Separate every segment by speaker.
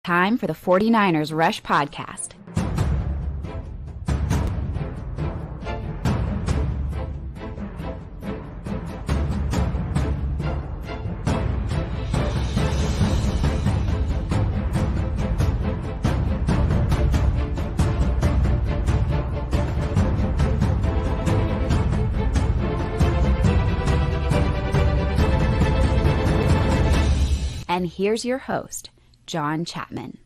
Speaker 1: Time for the 49ers Rush Podcast. And here's your host, John Chapman.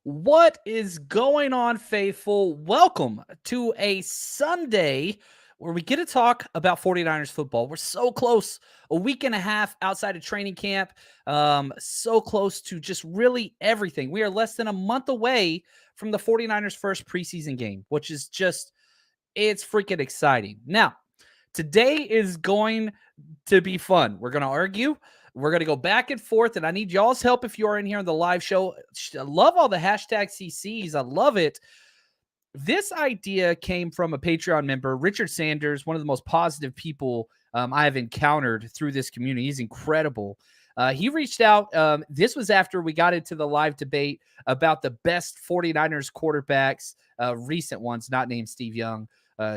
Speaker 2: What is going on, faithful? Welcome to a Sunday where we get to talk about 49ers football. We're so close, a week and a half outside of training camp, so close to just really everything. We are less than a month away from the 49ers' first preseason game, which is just, it's freaking exciting. Now, today is going to be fun. We're going to argue. We're going to go back and forth, and I need y'all's help if you are in here on the live show. I love all the hashtag CCs. I love it. This idea came from a Patreon member, Richard Sanders, one of the most positive people I have encountered through this community. He's incredible. He reached out. This was after we got into the live debate about the best 49ers quarterbacks, recent ones, not named Steve Young,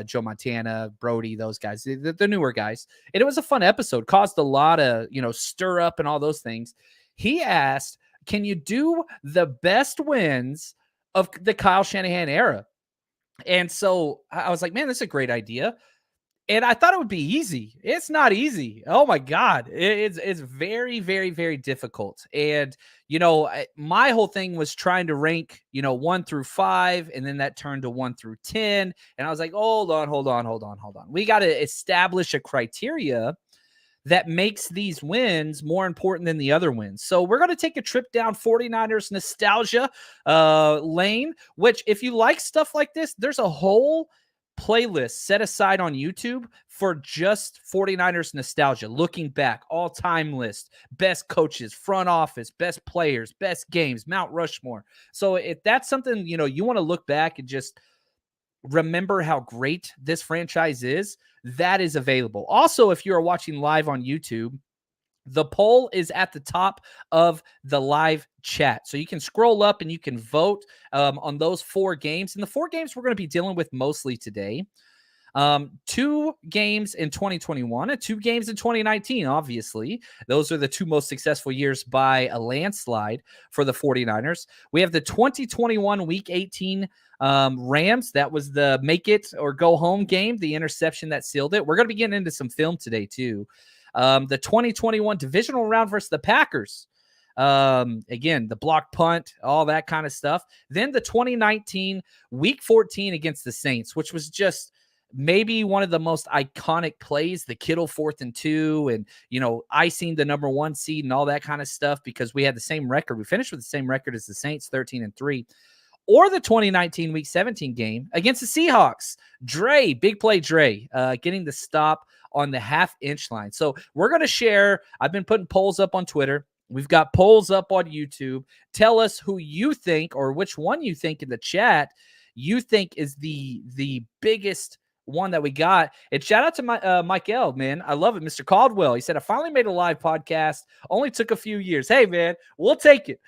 Speaker 2: Joe Montana, Brody, those guys, the newer guys. And it was a fun episode, caused a lot of, stir up and all those things. He asked, can you do the best wins of the Kyle Shanahan era? And so I was like, man, this is a great idea. And I thought it would be easy. It's not easy. Oh my God. It's very, very, very difficult. And, my whole thing was trying to rank, 1 through 5, and then that turned to 1 through 10. And I was like, hold on. We got to establish a criteria that makes these wins more important than the other wins. So we're going to take a trip down 49ers nostalgia lane, which if you like stuff like this, there's a whole playlist set aside on YouTube for just 49ers nostalgia, looking back, all-time list, best coaches, front office, best players, best games, Mount Rushmore. So if that's something, you want to look back and just remember how great this franchise is, that is available. Also, if you are watching live on YouTube, the poll is at the top of the live chat. So you can scroll up and you can vote on those 4 games. And the 4 games we're going to be dealing with mostly today. 2 games in 2021 and 2 games in 2019, obviously. Those are the 2 most successful years by a landslide for the 49ers. We have the 2021 Week 18 Rams. That was the make it or go home game, the interception that sealed it. We're going to be getting into some film today, too. The 2021 divisional round versus the Packers. Again, the block punt, all that kind of stuff. Then the 2019 Week 14 against the Saints, which was just maybe one of the most iconic plays, the Kittle 4th and 2, and, icing the number 1 seed and all that kind of stuff because we had the same record. We finished with the same record as the Saints, 13-3. Or the 2019 Week 17 game against the Seahawks. Dre, big play Dre, getting the stop on the half-inch line. So we're going to share. I've been putting polls up on Twitter. We've got polls up on YouTube. Tell us who you think or which one you think in the chat you think is the biggest one that we got. And shout out to Mike L, man. I love it. Mr. Caldwell. He said, I finally made a live podcast. Only took a few years. Hey, man, we'll take it.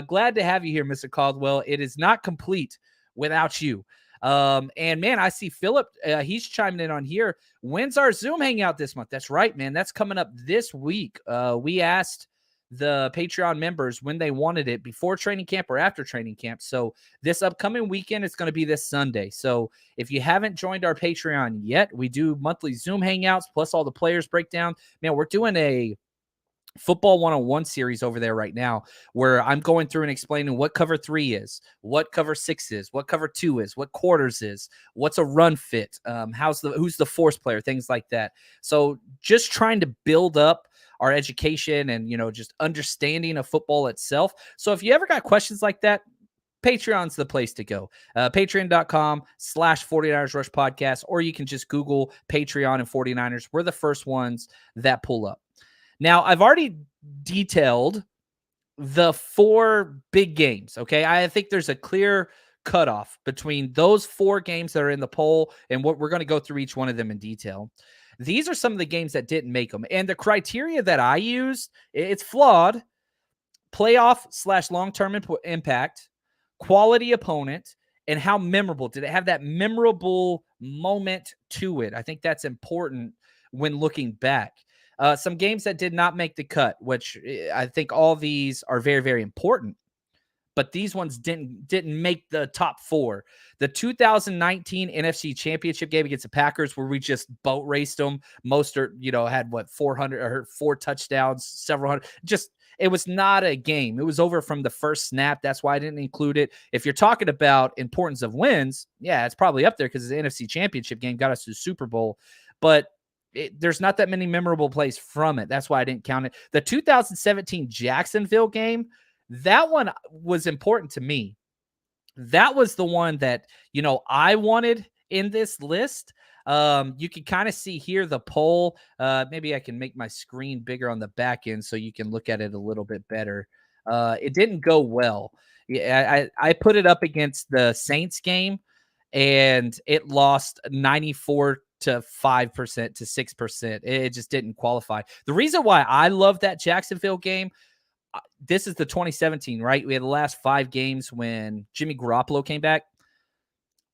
Speaker 2: Glad to have you here, Mr. Caldwell. It is not complete without you. And man, I see Philip, he's chiming in on here. When's our Zoom hangout this month? That's right, man. That's coming up this week. We asked the Patreon members when they wanted it, before training camp or after training camp. So this upcoming weekend, it's going to be this Sunday. So if you haven't joined our Patreon yet, we do monthly Zoom hangouts plus all the players breakdown. Man, we're doing a football 101 series over there right now where I'm going through and explaining what cover 3 is, what cover 6 is, what cover 2 is, what quarters is, what's a run fit, who's the force player, things like that. So just trying to build up our education and, just understanding of football itself. So if you ever got questions like that, Patreon's the place to go. Patreon.com/49ers Rush Podcast, or you can just Google Patreon and 49ers. We're the first ones that pull up. Now, I've already detailed the 4 big games, okay? I think there's a clear cutoff between those 4 games that are in the poll and what we're going to go through each one of them in detail. These are some of the games that didn't make them. And the criteria that I used, it's flawed, playoff / long-term impact, quality opponent, and how memorable. Did it have that memorable moment to it? I think that's important when looking back. Some games that did not make the cut, which I think all these are very, very important, but these ones didn't make the top 4. The 2019 NFC Championship game against the Packers, where we just boat raced them. Mostert, had 400 or 4 touchdowns, several hundred. Just, it was not a game. It was over from the first snap. That's why I didn't include it. If you're talking about importance of wins, yeah, it's probably up there because the NFC Championship game got us to the Super Bowl. But there's not that many memorable plays from it. That's why I didn't count it. The 2017 Jacksonville game, that one was important to me. That was the one that, I wanted in this list. You can kind of see here the poll. Maybe I can make my screen bigger on the back end so you can look at it a little bit better. It didn't go well. Yeah, I put it up against the Saints game, and it lost 94 to 5% to 6%. It just didn't qualify. The reason why I love that Jacksonville game, this is the 2017, right? We had the last 5 games when Jimmy Garoppolo came back.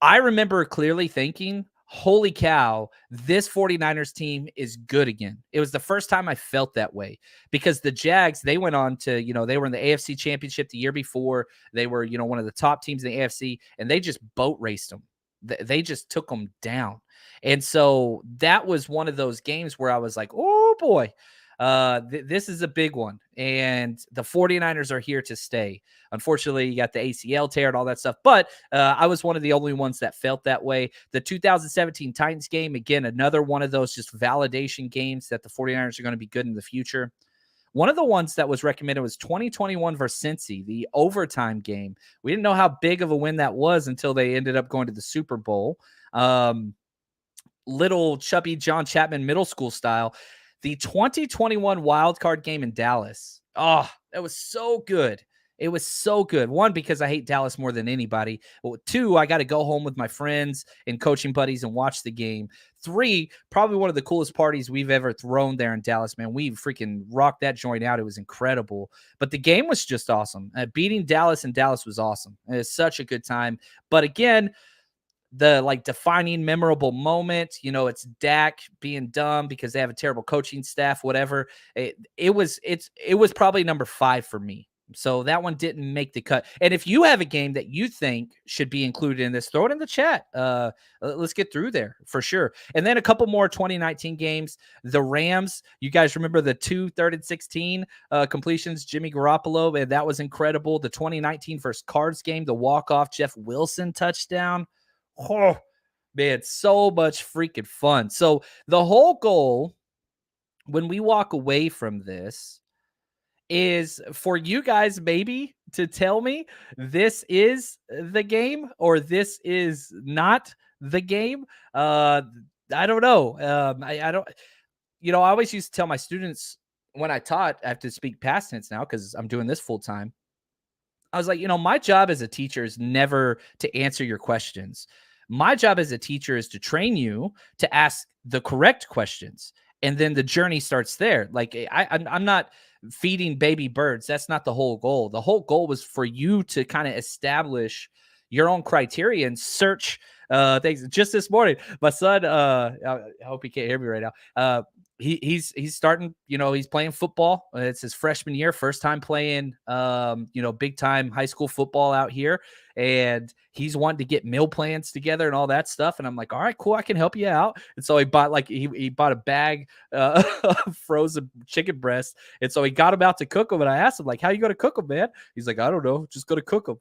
Speaker 2: I remember clearly thinking, holy cow, this 49ers team is good again. It was the first time I felt that way, because the Jags, they went on to, they were in the AFC Championship the year before. They were, one of the top teams in the AFC, and they just boat raced them. They just took them down. And so that was one of those games where I was like, oh boy, this is a big one, and the 49ers are here to stay. Unfortunately, you got the ACL tear and all that stuff, but I was one of the only ones that felt that way. The 2017 Titans game, again, another one of those just validation games that the 49ers are going to be good in the future. One of the ones that was recommended was 2021 versus Cincy, the overtime game. We didn't know how big of a win that was until they ended up going to the Super Bowl. Little chubby John Chapman middle school style. The 2021 wildcard game in Dallas. Oh, that was so good. It was so good. 1, because I hate Dallas more than anybody. 2, I got to go home with my friends and coaching buddies and watch the game. 3, probably one of the coolest parties we've ever thrown there in Dallas, man. We freaking rocked that joint out. It was incredible. But the game was just awesome. Beating Dallas in Dallas was awesome. It was such a good time. But again, the defining memorable moment, it's Dak being dumb because they have a terrible coaching staff, whatever. It was probably number 5 for me. So that one didn't make the cut. And if you have a game that you think should be included in this, throw it in the chat. Let's get through there for sure. And then a couple more 2019 games. The Rams, you guys remember the 2 3rd and 16 completions, Jimmy Garoppolo, and that was incredible. The 2019 versus Cards game, the walk-off Jeff Wilson touchdown. Oh, man, so much freaking fun. So the whole goal when we walk away from this is for you guys maybe to tell me this is the game or this is not the game. I don't know. I don't, I always used to tell my students when I taught, I have to speak past tense now because I'm doing this full time. I was like, my job as a teacher is never to answer your questions. My job as a teacher is to train you to ask the correct questions. And then the journey starts there. Like I'm not feeding baby birds. That's not the whole goal. The whole goal was for you to kind of establish your own criteria and search things. Just this morning, my son, I hope he can't hear me right now. He's starting, he's playing football. It's his freshman year, first time playing, big time high school football out here. And he's wanting to get meal plans together and all that stuff. And I'm like, all right, cool. I can help you out. And so he bought he bought a bag of frozen chicken breasts. And so he got him out to cook them. And I asked him, like, how you going to cook them, man? He's like, I don't know. Just going to cook them.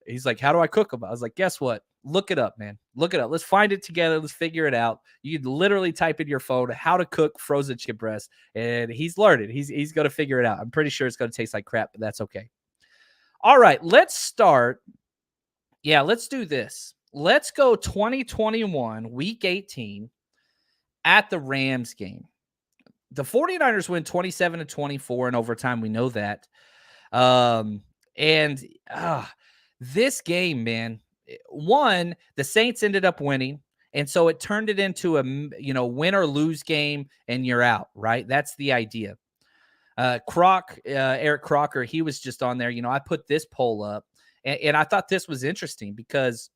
Speaker 2: He's like, how do I cook them? I was like, guess what? Look it up, man. Look it up. Let's find it together. Let's figure it out. You can literally type in your phone how to cook frozen chicken breast, and he's learning. He's going to figure it out. I'm pretty sure it's going to taste like crap, but that's okay. All right, let's start. Yeah, let's do this. Let's go 2021, week 18 at the Rams game. The 49ers win 27-24 in overtime. We know that. This game, man, one, the Saints ended up winning. And so it turned it into a, win or lose game and you're out, right? That's the idea. Eric Crocker, he was just on there. I put this poll up, and I thought this was interesting because,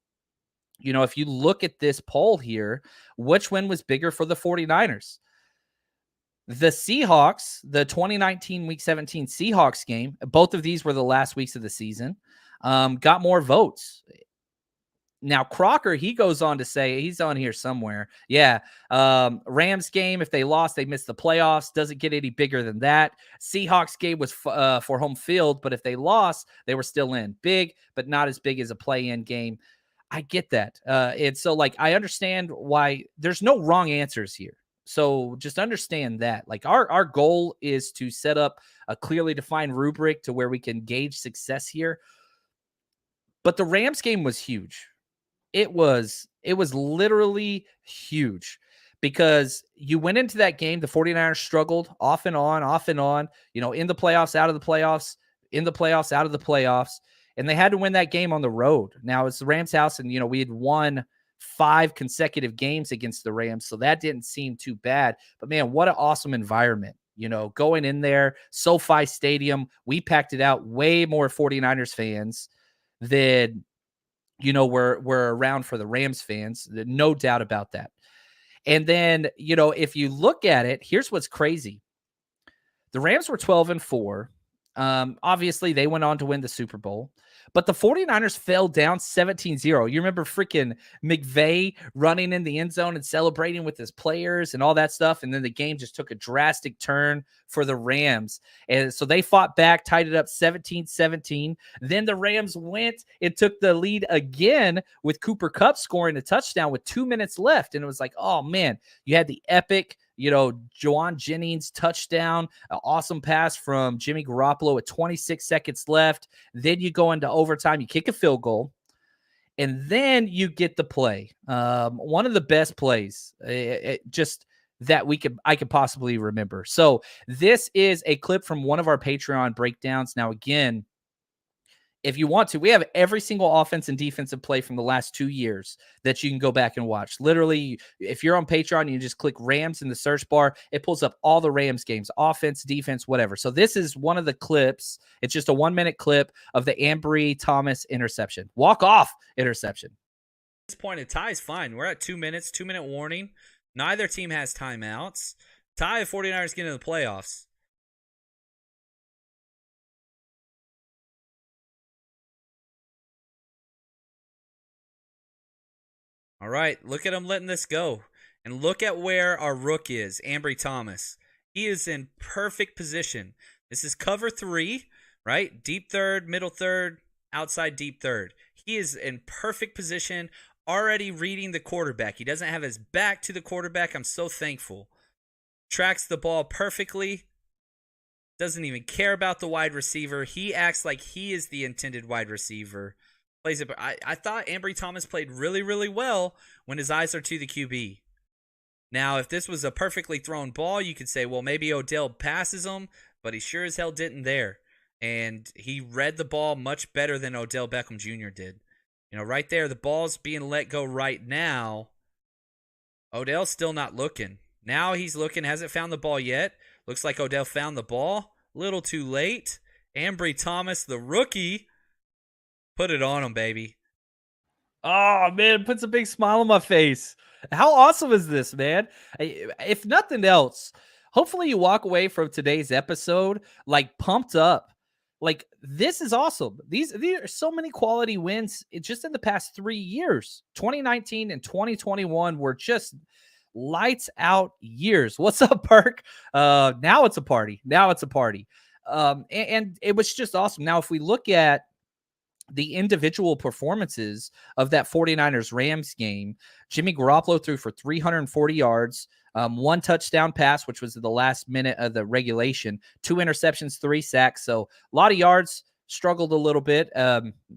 Speaker 2: if you look at this poll here, which win was bigger for the 49ers? The Seahawks, the 2019 Week 17 Seahawks game, both of these were the last weeks of the season, got more votes. Now, Crocker, he goes on to say, he's on here somewhere. Yeah. Rams game, if they lost, they missed the playoffs. Doesn't get any bigger than that. Seahawks game was for home field, but if they lost, they were still in. Big, but not as big as a play-in game. I get that. And so, I understand why there's no wrong answers here. So just understand that. Our goal is to set up a clearly defined rubric to where we can gauge success here. But the Rams game was huge. It was literally huge because you went into that game. The 49ers struggled off and on, in the playoffs, out of the playoffs, in the playoffs, out of the playoffs. And they had to win that game on the road. Now it's the Rams' house, and, we had won 5 consecutive games against the Rams. So that didn't seem too bad. But, man, what an awesome environment. Going in there, SoFi Stadium, we packed it out. Way more 49ers fans than we're around for the Rams fans. No doubt about that. And then, if you look at it, here's what's crazy. The Rams were 12-4. Obviously, they went on to win the Super Bowl. But the 49ers fell down 17-0. You remember freaking McVay running in the end zone and celebrating with his players and all that stuff. And then the game just took a drastic turn for the Rams. And so they fought back, tied it up 17-17. Then the Rams went and took the lead again with Cooper Kupp scoring a touchdown with 2 minutes left. And it was like, oh, man, you had the epic Juwan Jennings touchdown, an awesome pass from Jimmy Garoppolo with 26 seconds left. Then you go into overtime, you kick a field goal, and then you get the play. One of the best plays, just that I could possibly remember. So this is a clip from one of our Patreon breakdowns. Now, again, if you want to, we have every single offense and defensive play from the last 2 years that you can go back and watch. Literally, if you're on Patreon, you just click Rams in the search bar. It pulls up all the Rams games, offense, defense, whatever. So this is one of the clips. It's just a 1-minute clip of the Ambry Thomas interception. Walk-off interception.
Speaker 3: At this point, a tie is fine. We're at 2 minutes, 2-minute warning. Neither team has timeouts. Tie, 49ers get into the playoffs. All right, look at him letting this go. And look at where our rook is, Ambry Thomas. He is in perfect position. This is cover 3, right? Deep third, middle third, outside deep third. He is in perfect position, already reading the quarterback. He doesn't have his back to the quarterback. I'm so thankful. Tracks the ball perfectly. Doesn't even care about the wide receiver. He acts like he is the intended wide receiver. Plays it. I thought Ambry Thomas played really, really well when his eyes are to the QB. Now, if this was a perfectly thrown ball, you could say, well, maybe Odell passes him, but he sure as hell didn't there. And he read the ball much better than Odell Beckham Jr. did. Right there, the ball's being let go right now. Odell's still not looking. Now he's looking, hasn't found the ball yet. Looks like Odell found the ball. Little too late. Ambry Thomas, the rookie, put it on him, baby.
Speaker 2: Oh, man, puts a big smile on my face. How awesome is this, man? If nothing else, hopefully you walk away from today's episode pumped up. This is awesome. These are so many quality wins just in the past 3 years. 2019 and 2021 were just lights out years. What's up, Perk? Now it's a party. And it was just awesome. Now, if we look at the individual performances of that 49ers Rams game, Jimmy Garoppolo threw for 340 yards, 1 touchdown pass, which was the last minute of the regulation, 2 interceptions, 3 sacks. So a lot of yards. Struggled a little bit.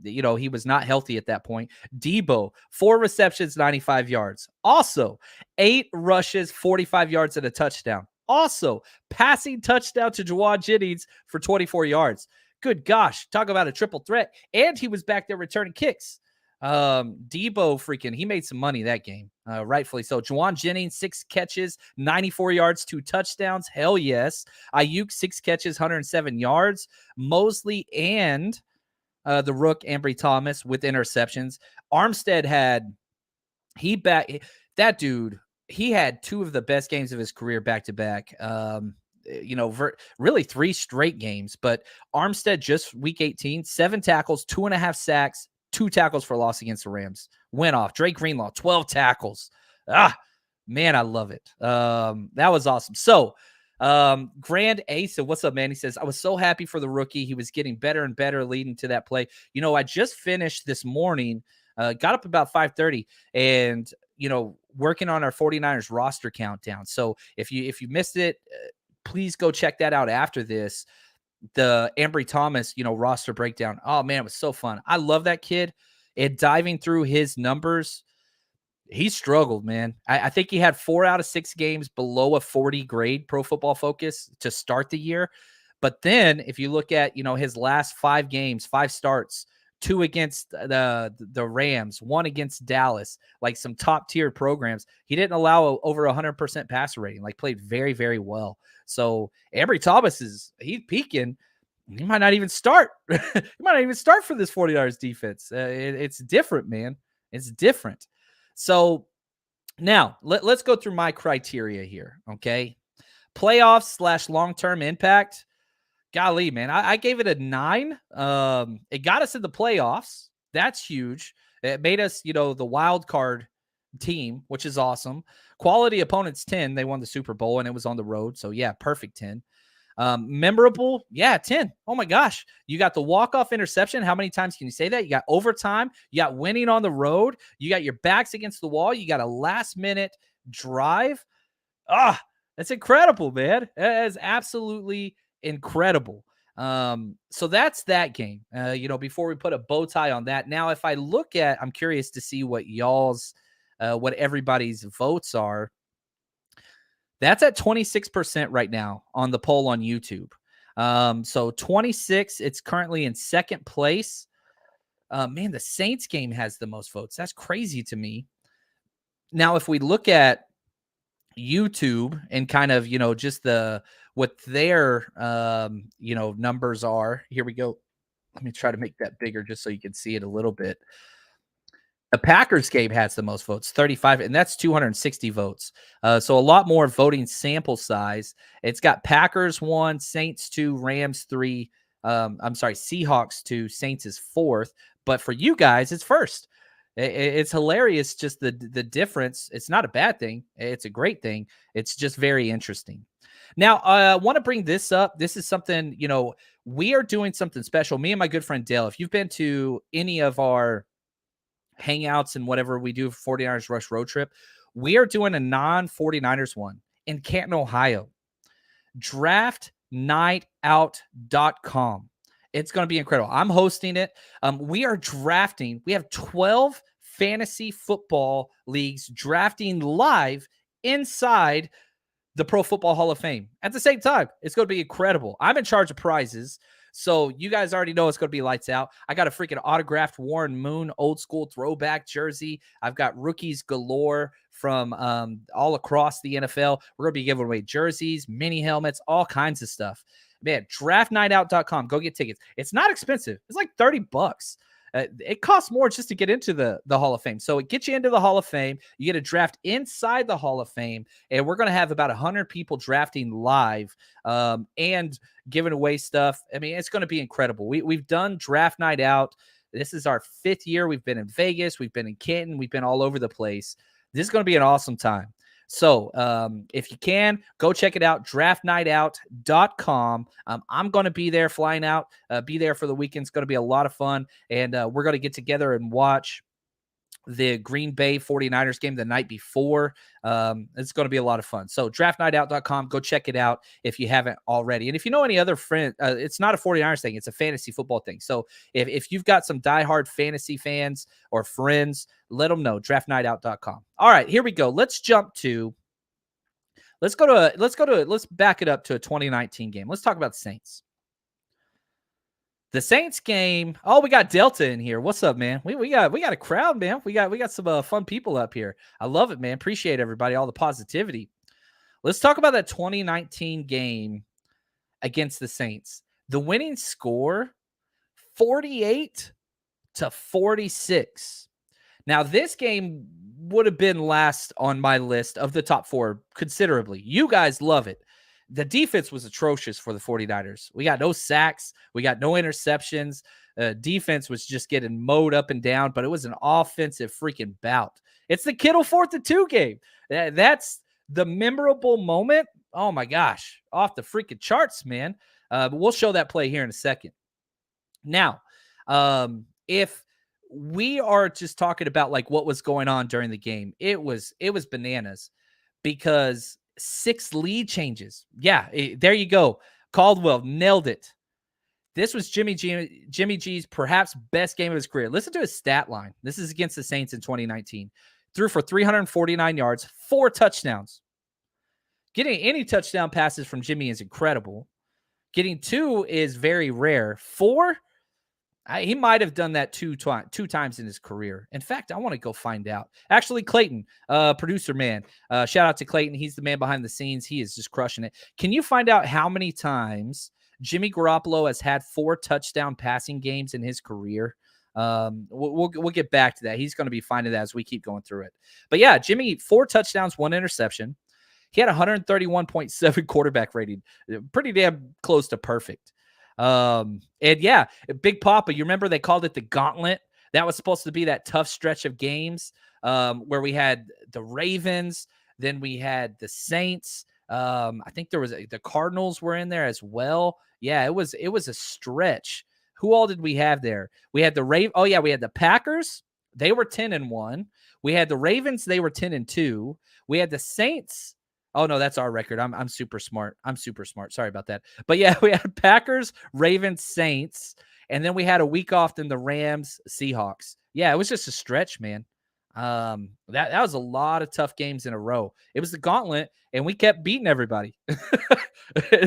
Speaker 2: He was not healthy at that point. Debo, 4 receptions, 95 yards. Also, 8 rushes, 45 yards and a touchdown. Also, passing touchdown to Juwan Jennings for 24 yards. Good gosh, talk about a triple threat. And he was back there returning kicks. Debo he made some money that game, rightfully so. Juwan Jennings, 6 catches, 94 yards, 2 touchdowns. Hell yes. Ayuk, 6 catches, 107 yards. Mosley and the Rook, Ambry Thomas, with interceptions. Armstead that dude, he had 2 of the best games of his career back to back. Really 3 straight games. But Armstead, just week 18, 7 tackles, 2.5 sacks, 2 tackles for loss against the Rams. Went off. Drake Greenlaw, 12 tackles. Man, I love it. That was awesome. So, Grand Ace, what's up, man? He says, I was so happy for the rookie. He was getting better and better leading to that play. I just finished this morning, got up about 5:30, and, working on our 49ers roster countdown. So if you missed it, please go check that out after this. The Ambry Thomas, roster breakdown. Oh man, it was so fun. I love that kid. And diving through his numbers, he struggled, man. I think he had 4 out of 6 games below a 40 grade Pro Football Focus to start the year. But then if you look at, his last 5 games, 5 starts, 2 against the Rams, 1 against Dallas, like some top tier programs, he didn't allow over 100% passer rating, played very, very well. So Ambry Thomas he's peaking. He might not even start. He might not even start for this 49ers defense. It's different, man. It's different. So now let's go through my criteria here. Okay. Playoffs / long-term impact. Golly, man, I gave it a 9. It got us in the playoffs. That's huge. It made us, the wild card team, which is awesome. Quality opponents, 10. They won the Super Bowl and it was on the road. So yeah, perfect 10. Memorable, yeah, 10. Oh my gosh. You got the walk-off interception. How many times can you say that? You got overtime. You got winning on the road. You got your backs against the wall. You got a last-minute drive. That's incredible, man. That is absolutely incredible. So that's that game. Before we put a bow tie on that. Now, if I look at, I'm curious to see what what everybody's votes are. That's at 26% right now on the poll on YouTube. So 26, it's currently in second place. Man, the Saints game has the most votes. That's crazy to me. Now, if we look at YouTube and kind of, just what their, numbers are. Here we go. Let me try to make that bigger just so you can see it a little bit. The Packers game has the most votes, 35, and that's 260 votes. So a lot more voting sample size. It's got Packers 1, Saints 2, Rams 3. Seahawks 2, Saints is 4th. But for you guys, it's first. It's hilarious, just the difference. It's not a bad thing. It's a great thing. It's just very interesting. Now, I want to bring this up. This is something, we are doing something special. Me and my good friend Dale, if you've been to any of our hangouts and whatever we do for 49ers Rush Road Trip, we are doing a non-49ers one in Canton, Ohio. draftnightout.com. It's going to be incredible. I'm hosting it. We are drafting. We have 12 fantasy football leagues drafting live inside the Pro Football Hall of Fame at the same time. It's going to be incredible. I'm in charge of prizes. So you guys already know it's going to be lights out. I got a freaking autographed Warren Moon old school throwback jersey. I've got rookies galore from all across the NFL. We're going to be giving away jerseys, mini helmets, all kinds of stuff. Man, draftnightout.com. Go get tickets. It's not expensive. It's like $30. It costs more just to get into the Hall of Fame. So it gets you into the Hall of Fame. You get a draft inside the Hall of Fame, and we're going to have about 100 people drafting live and giving away stuff. I mean, it's going to be incredible. We've done Draft Night Out. This is our 5th year. We've been in Vegas. We've been in Canton. We've been all over the place. This is going to be an awesome time. So if you can, go check it out, draftnightout.com. I'm going to be there, flying out, be there for the weekend. It's going to be a lot of fun, and we're going to get together and watch the Green Bay 49ers game the night before. It's going to be a lot of fun. So draftnightout.com, go check it out if you haven't already. And if you know any other friend, it's not a 49ers thing, it's a fantasy football thing. So if you've got some diehard fantasy fans or friends, let them know, draftnightout.com. All right, here we go. Let's back it up to a 2019 game. Let's talk about the Saints. The Saints game. Oh, we got Delta in here. What's up, man? We got a crowd, man. We got some fun people up here. I love it, man. Appreciate everybody, all the positivity. Let's talk about that 2019 game against the Saints. The winning score, 48-46. Now, this game would have been last on my list of the top 4 considerably. You guys love it. The defense was atrocious for the 49ers. We got no sacks. We got no interceptions. Defense was just getting mowed up and down, but it was an offensive freaking bout. It's the Kittle 4th-2 game. That's the memorable moment. Oh, my gosh. Off the freaking charts, man. But we'll show that play here in a second. Now, if we are just talking about like what was going on during the game, it was bananas because 6 lead changes. Yeah, there you go. Caldwell nailed it. This was Jimmy G's perhaps best game of his career. Listen to his stat line. This is against the Saints in 2019. Threw for 349 yards, 4 touchdowns. Getting any touchdown passes from Jimmy is incredible. Getting 2 is very rare. 4, he might have done that two times in his career. In fact, I want to go find out. Actually, Clayton, producer man, shout out to Clayton. He's the man behind the scenes. He is just crushing it. Can you find out how many times Jimmy Garoppolo has had 4 touchdown passing games in his career? We'll get back to that. He's going to be finding that as we keep going through it. But yeah, Jimmy, 4 touchdowns, 1 interception. He had 131.7 quarterback rating. Pretty damn close to perfect. And yeah, Big Papa, you remember they called it the gauntlet? That was supposed to be that tough stretch of games where we had the Ravens, then we had the Saints. I think there was the Cardinals were in there as well. Yeah, it was a stretch. Who all did we have there? We had the we had the Packers. They were 10-1. We had the Ravens. They were 10-2. We had the Saints. Oh, no, that's our record. I'm super smart. Sorry about that. But yeah, we had Packers, Ravens, Saints, and then we had a week off in the Rams, Seahawks. Yeah, it was just a stretch, man. That was a lot of tough games in a row. It was the gauntlet, and we kept beating everybody.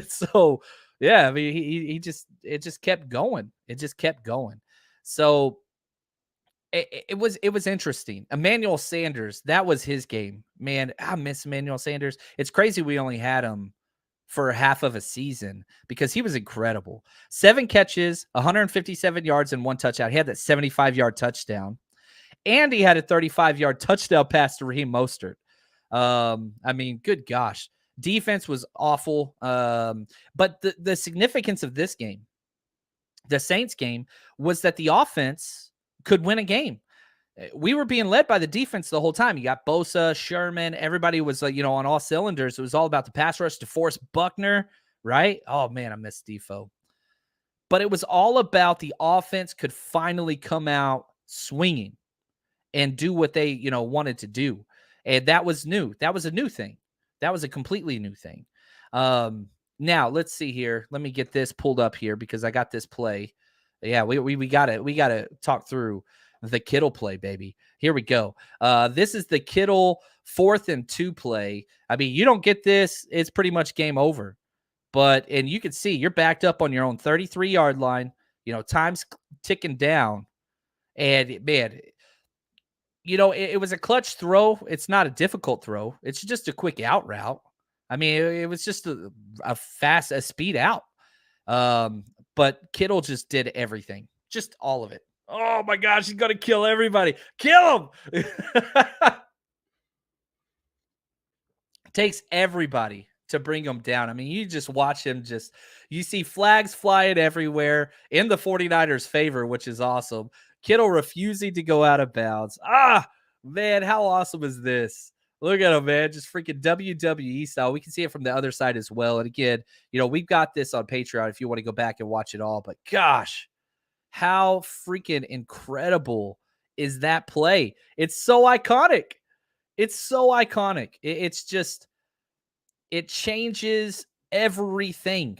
Speaker 2: So, yeah, I mean, it just kept going. It just kept going. So it was interesting. Emmanuel Sanders, that was his game. Man, I miss Emmanuel Sanders. It's crazy we only had him for half of a season because he was incredible. 7 catches, 157 yards, and 1 touchdown. He had that 75-yard touchdown. And he had a 35-yard touchdown pass to Raheem Mostert. I mean, good gosh. Defense was awful. But the significance of this game, the Saints game, was that the offense could win a game. We were being led by the defense the whole time. You got Bosa, Sherman, everybody was on all cylinders. It was all about the pass rush to force Buckner, right? Oh man, I miss Defoe. But it was all about the offense could finally come out swinging and do what they, wanted to do. And that was new. That was a new thing. That was a completely new thing. Now let's see here. Let me get this pulled up here because I got this play. Yeah, we got to talk through the Kittle play, baby. Here we go. This is the Kittle 4th-2 play. I mean, you don't get this, it's pretty much game over. And you can see you're backed up on your own 33-yard line. Time's ticking down. And man, it was a clutch throw. It's not a difficult throw. It's just a quick out route. I mean, it was just a speed out. But Kittle just did everything, just all of it. Oh my gosh, he's gonna kill everybody. Kill him. Takes everybody to bring him down. I mean, you just watch him you see flags flying everywhere in the 49ers' favor, which is awesome. Kittle refusing to go out of bounds. Ah, man, how awesome is this? Look at him, man. Just freaking WWE style. We can see it from the other side as well. And again, we've got this on Patreon if you want to go back and watch it all. But gosh, how freaking incredible is that play? It's so iconic. It's so iconic. It's just, it changes everything.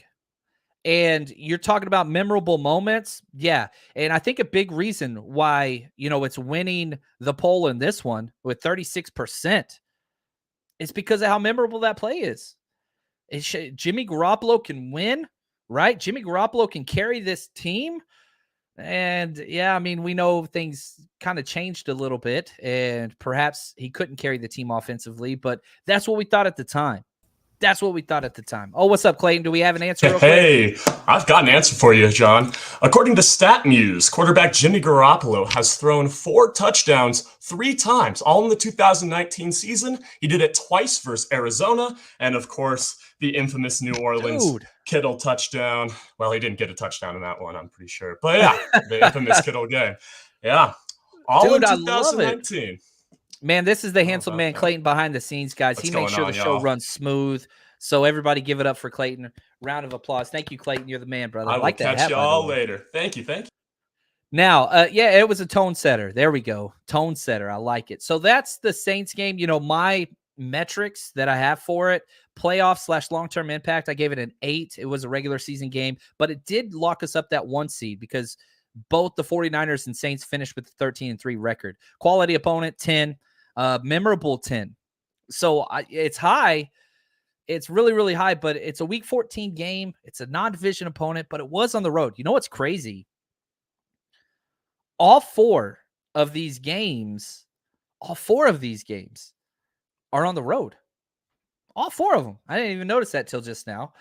Speaker 2: And you're talking about memorable moments. Yeah. And I think a big reason why, it's winning the poll in this one with 36% is because of how memorable that play is. Jimmy Garoppolo can win right? Jimmy Garoppolo can carry this team. And yeah, I mean, we know things kind of changed a little bit, and perhaps he couldn't carry the team offensively, but that's what we thought at the time. That's what we thought at the time. Oh, what's up, Clayton? Do we have an answer real quick?
Speaker 4: Hey, I've got an answer for you, John. According to StatMuse, quarterback Jimmy Garoppolo has thrown 4 touchdowns 3 times, all in the 2019 season. He did it twice versus Arizona, and of course, the infamous New Orleans Kittle touchdown. Well, he didn't get a touchdown in that one, I'm pretty sure. But yeah, the infamous Kittle game. Yeah, all in 2019.
Speaker 2: Man, this is the handsome man, Clayton, behind the scenes, guys. He makes sure the show runs smooth. So everybody give it up for Clayton. Round of applause. Thank you, Clayton. You're the man, brother.
Speaker 4: I will catch you all later. Thank you.
Speaker 2: Now, yeah, it was a tone setter. There we go. Tone setter. I like it. So that's the Saints game. You know, my metrics that I have for it, playoff / long-term impact, I gave it an 8. It was a regular season game, but it did lock us up that 1 seed because both the 49ers and Saints finished with a 13-3 record. Quality opponent, 10. Memorable, 10. So it's high. It's really, really high, but it's a week 14 game. It's a non-division opponent, but it was on the road. You know what's crazy? All 4 of these games are on the road. All 4 of them. I didn't even notice that till just now.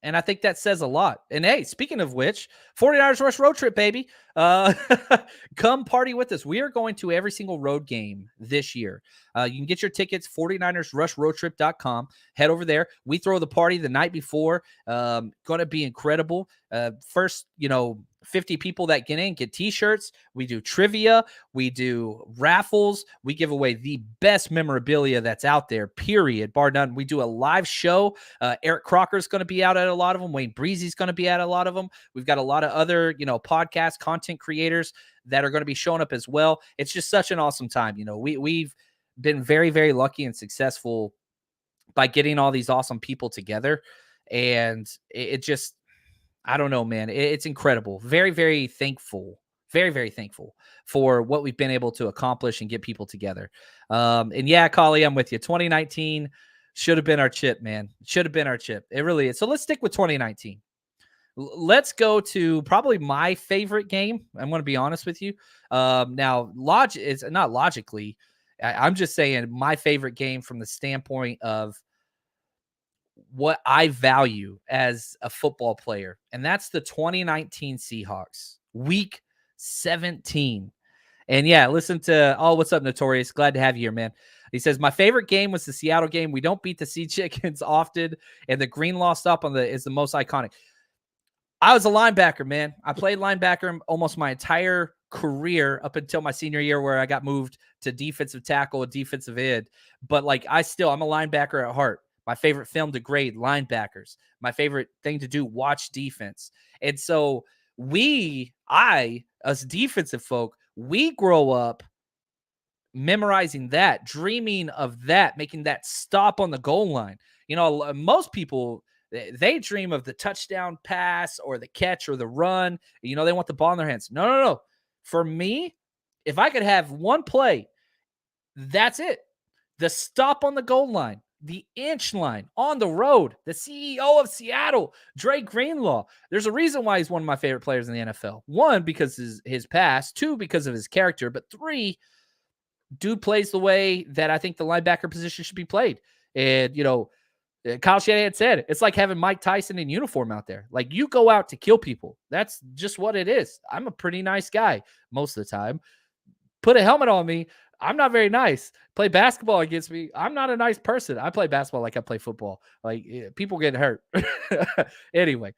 Speaker 2: And I think that says a lot. And hey, speaking of which, 49ers Rush road trip, baby. Come party with us. We are going to every single road game this year. You can get your tickets, 49ersrushroadtrip.com. Head over there. We throw the party the night before. Going to be incredible. First, 50 people that get in get t-shirts. We do trivia. We do raffles. We give away the best memorabilia that's out there, period, bar none. We do a live show. Eric Crocker's going to be out at a lot of them. Wayne Breezy's going to be at a lot of them. We've got a lot of other, podcast content creators that are going to be showing up as well. It's just such an awesome time. We've been very, very lucky and successful by getting all these awesome people together. And it just, I don't know, man. It's incredible. Very, very thankful. Very, very thankful for what we've been able to accomplish and get people together. And yeah, Collie, I'm with you. 2019 should have been our chip, man. Should have been our chip. It really is. So let's stick with 2019. Let's go to probably my favorite game. I'm going to be honest with you. Now, it's not logically. I'm just saying my favorite game from the standpoint of what I value as a football player, and that's the 2019 Seahawks, week 17. And yeah, listen to, what's up, Notorious? Glad to have you here, man. He says, my favorite game was the Seattle game. We don't beat the Sea Chickens often, and the green lost up is the most iconic. I was a linebacker, man. I played linebacker almost my entire career up until my senior year where I got moved to defensive tackle and defensive end. But I'm a linebacker at heart. My favorite film to grade, linebackers. My favorite thing to do, watch defense. And so as defensive folk, we grow up memorizing that, dreaming of that, making that stop on the goal line. Most people, they dream of the touchdown pass or the catch or the run. They want the ball in their hands. No. For me, if I could have one play, that's it. The stop on the goal line. The inch line on the road, the CEO of Seattle, Dre Greenlaw. There's a reason why he's one of my favorite players in the NFL. 1, because his pass. 2, because of his character. But 3, dude plays the way that I think the linebacker position should be played. And, Kyle Shanahan said, it's like having Mike Tyson in uniform out there. Like, you go out to kill people. That's just what it is. I'm a pretty nice guy most of the time. Put a helmet on me, I'm not very nice. Play basketball against me, I'm not a nice person. I play basketball like I play football. Like, people get hurt. Anyway.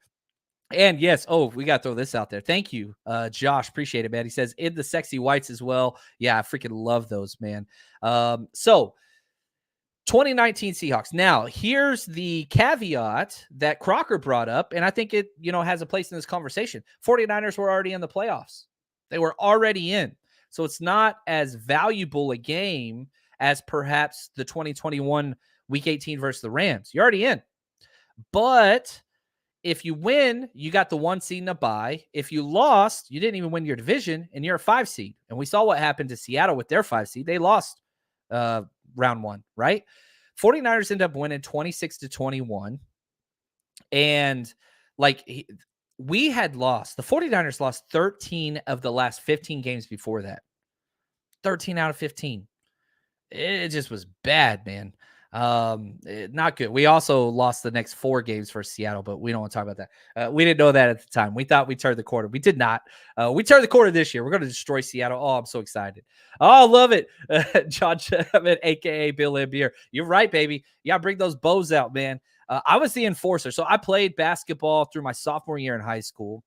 Speaker 2: And yes, we got to throw this out there. Thank you, Josh. Appreciate it, man. He says, in the sexy whites as well. Yeah, I freaking love those, man. So 2019 Seahawks. Now, here's the caveat that Crocker brought up, and I think it, has a place in this conversation. 49ers were already in the playoffs. They were already in. So it's not as valuable a game as perhaps the 2021 Week 18 versus the Rams. You're already in. But if you win, you got the 1 seed in a bye. If you lost, you didn't even win your division, and you're a 5 seed. And we saw what happened to Seattle with their 5 seed. They lost round 1, right? 49ers end up winning 26-21. And Like, we had lost. The 49ers lost 13 of the last 15 games before that. 13 out of 15. It just was bad, man. Not good. We also lost the next 4 games for Seattle, but we don't want to talk about that. We didn't know that at the time. We thought we turned the corner. We did not. We turned the corner this year. We're going to destroy Seattle. Oh, I'm so excited. Oh, love it. John Chapman, a.k.a. Bill Lambier. You're right, baby. Yeah, bring those bows out, man. I was the enforcer. So I played basketball through my sophomore year in high school.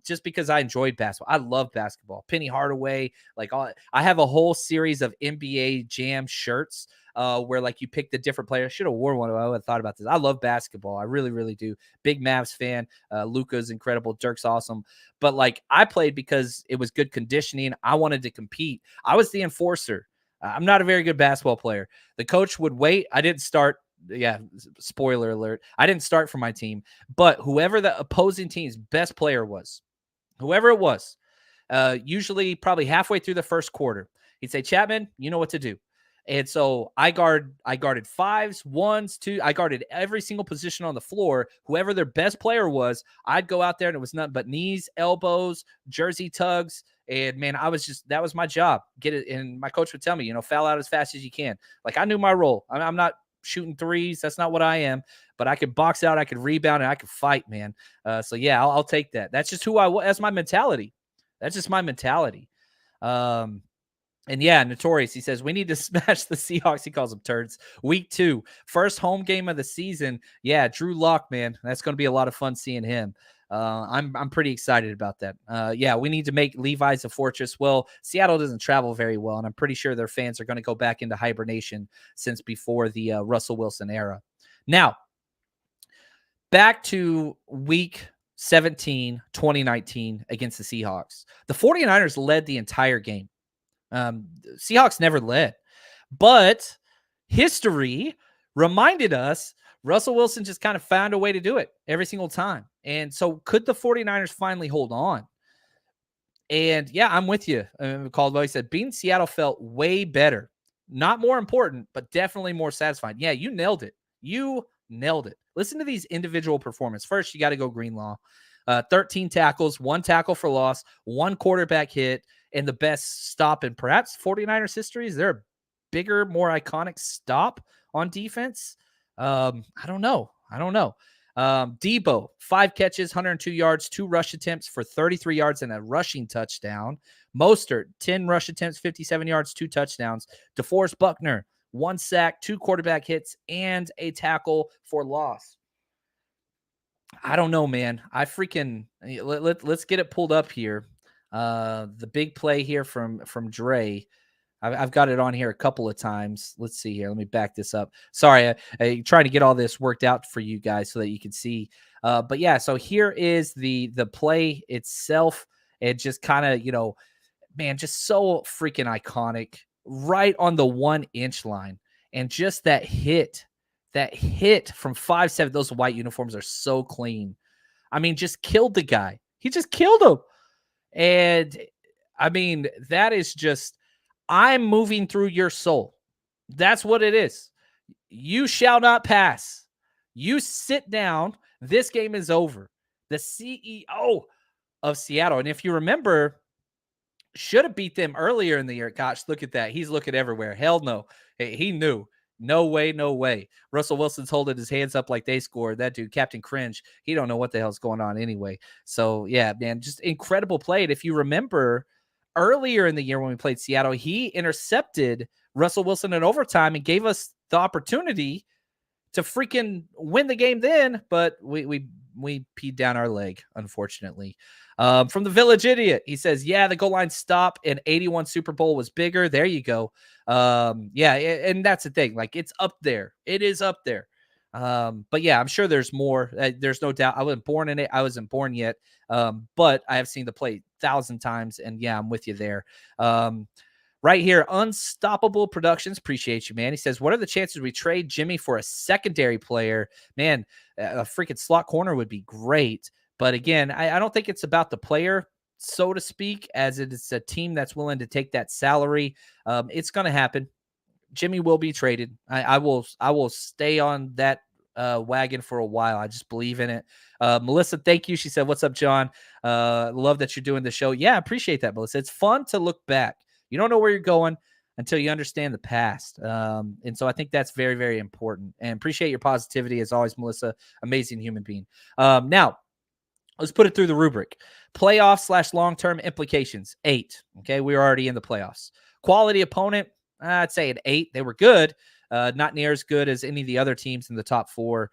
Speaker 2: Just because I enjoyed basketball. I love basketball. Penny Hardaway, I have a whole series of NBA Jam shirts where like you pick the different players. I should have worn one. I would have thought about this. I love basketball. I really, really do. Big Mavs fan. Luka's incredible. Dirk's awesome. But like I played because it was good conditioning. I wanted to compete. I was the enforcer. I'm not a very good basketball player. The coach would wait. I didn't start. Yeah, spoiler alert. I didn't start for my team, but whoever the opposing team's best player was, whoever it was, usually probably halfway through the first quarter, he'd say, Chapman, you know what to do. And so I guarded 5s, 1s, 2. I guarded every single position on the floor. Whoever their best player was, I'd go out there and it was nothing but knees, elbows, jersey tugs. And man, that was my job. Get it. And my coach would tell me, foul out as fast as you can. Like I knew my role. I'm not shooting threes. That's not what I am, but I could box out, I could rebound, and I could fight, man. So yeah, I'll take that. That's just who I was. That's my mentality. That's just my mentality. And yeah, Notorious, he says, we need to smash the Seahawks. He calls them turds. Week 2, first home game of the season. Yeah, Drew Lock, man. That's going to be a lot of fun seeing him. I'm pretty excited about that. Yeah, we need to make Levi's a fortress. Well, Seattle doesn't travel very well, and I'm pretty sure their fans are going to go back into hibernation since before the Russell Wilson era. Now, back to week 17, 2019 against the Seahawks. The 49ers led the entire game. Seahawks never led, but history reminded us Russell Wilson just kind of found a way to do it every single time. And so could the 49ers finally hold on? And yeah, I'm with you. Caldwell, he said, beating Seattle felt way better. Not more important, but definitely more satisfying. Yeah, you nailed it. You nailed it. Listen to these individual performances. First, you got to go Greenlaw. 13 tackles, 1 tackle for loss, 1 quarterback hit, and the best stop in perhaps 49ers history. Is there a bigger, more iconic stop on defense? I don't know. Debo, 5 catches, 102 yards, 2 rush attempts for 33 yards and a rushing touchdown. Mostert, 10 rush attempts, 57 yards, 2 touchdowns. DeForest Buckner, 1 sack, 2 quarterback hits, and a tackle for loss. I don't know, man. Let's get it pulled up here. The big play here from Dre. I've got it on here a couple of times. Let's see here. Let me back this up. Sorry, I trying to get all this worked out for you guys so that you can see. But yeah, so here is the play itself. It just kind of, man, just so freaking iconic. Right on the 1-inch line. And just that hit from 5'7". Those white uniforms are so clean. I mean, just killed the guy. He just killed him. And I mean, that is just, I'm moving through your soul. That's what it is. You shall not pass. You sit down. This game is over. The CEO of Seattle. And if you remember, should have beat them earlier in the year. Gosh, look at that. He's looking everywhere. Hell no. He knew. No way, no way. Russell Wilson's holding his hands up like they scored. That dude, Captain Cringe, he don't know what the hell's going on anyway. So, yeah, man, just incredible play. And if you remember, earlier in the year when we played Seattle, he intercepted Russell Wilson in overtime and gave us the opportunity to freaking win the game then, but we peed down our leg, unfortunately. From the Village Idiot, he says, yeah, the goal line stop in 81 Super Bowl was bigger. There you go. Yeah, and that's the thing. Like, it's up there. It is up there. But yeah, I'm sure there's more. There's no doubt. I wasn't born in it. I wasn't born yet. But I have seen the play 1,000 times, and yeah, I'm with you there. Right here, Unstoppable Productions. Appreciate you, man. He says, what are the chances we trade Jimmy for a secondary player? Man, a freaking slot corner would be great. But again, I don't think it's about the player, so to speak, as it's a team that's willing to take that salary. It's going to happen. Jimmy will be traded. I will stay on that wagon for a while. I just believe in it. Melissa, thank you. She said, "What's up, John? Love that you're doing the show." Yeah, I appreciate that, Melissa. It's fun to look back. You don't know where you're going until you understand the past. And so I think that's very, very important. And appreciate your positivity as always, Melissa. Amazing human being. Now, let's put it through the rubric. Playoff / long-term implications, 8. Okay, we were already in the playoffs. Quality opponent, I'd say an 8. They were good. Not near as good as any of the other teams in the top 4